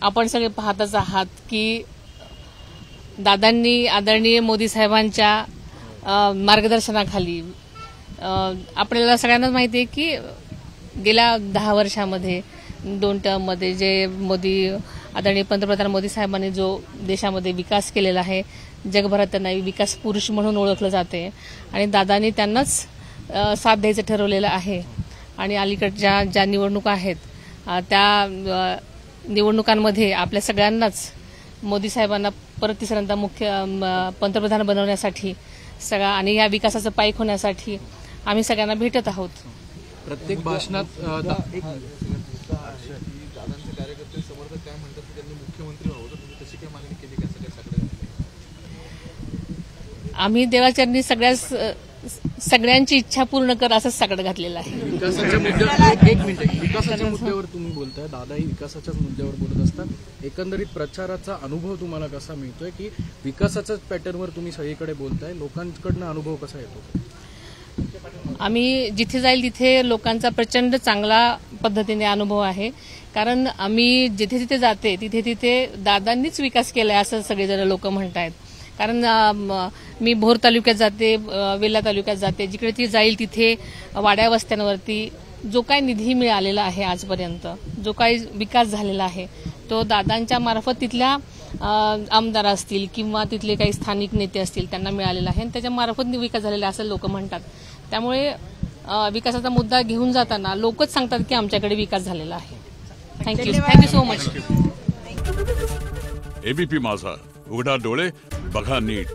आपण सगळे पाहतच आहात की दादांनी आदरणीय मोदी साहेबांच्या मार्गदर्शनाखाली आपल्याला सगळ्यांना माहिती आहे की गेल्या 10 वर्षामध्ये 2 टर्ममध्ये जे आदरणीय पंतप्रधान मोदी साहेबांनी जो देशामध्ये विकास केलेला आहे, जगभरात त्यांना विकास पुरुष म्हणून ओळखलं जाते आणि दादांनी त्यांनाच साथ द्यायचं ठरवलेलं आहे. आणि अलीकडच्या ज्या निवडणुका आहेत त्या निवडणुकांमध्ये आपल्या सगळ्यांनाच मोदी साहेबांना परत तिसऱ्यांदा पंतप्रधान बनवण्यासाठी आणि या विकासाचं पाईक होण्यासाठी आम्ही सगळ्यांना भेटत आहोत. प्रत्येक भाषणात दादांचे कार्यकर्ते समर्थक काय म्हणतात की त्यांनी मुख्यमंत्री व्हावं, तर तुम्ही तशी काय मागणी केली का सगळ्या आम्ही देवाचरणी सगळ्यांची इच्छा पूर्ण कर असं सगळं घातलेलं आहे. विकासाच्या मुद्द्यावर विकासाच्या मुद्द्यावर तुम्ही बोलताय, दादाही विकासाच्याच मुद्द्यावर बोलत असतात. एकंदरीत प्रचाराचा अनुभव तुम्हाला कसा मिळतोय की विकासाच्याच पॅटर्नवर तुम्ही सगळीकडे बोलताय, लोकांकडनं अनुभव कसा येतो? आम्ही जिथे जाईल तिथे लोकांचा प्रचंड चांगला पद्धतीने अनुभव आहे. कारण आम्ही जिथे जिथे जाते तिथे तिथे दादांनीच विकास केलाय असं सगळेजण लोक म्हणतायत. कारण मी भोर तालुक्यात जाते, वेल्हा तालुक्यात जाते, जिकडे ती जाईल तिथे वाड्या वस्त्यांवरती जो काही निधी मिळालेला आहे आजपर्यंत, जो काही विकास झालेला आहे तो दादांच्या मार्फत तिथल्या आमदार असतील किंवा तिथले काही स्थानिक नेते असतील त्यांना मिळालेला आहे आणि त्याच्या मार्फत विकास झालेला असं लोक म्हणतात. त्यामुळे विकासाचा मुद्दा घेऊन जाताना लोकच सांगतात की आमच्याकडे विकास झालेला आहे. Thank you so much. एबीपी माझा, उघडा डोळे बघा नीट.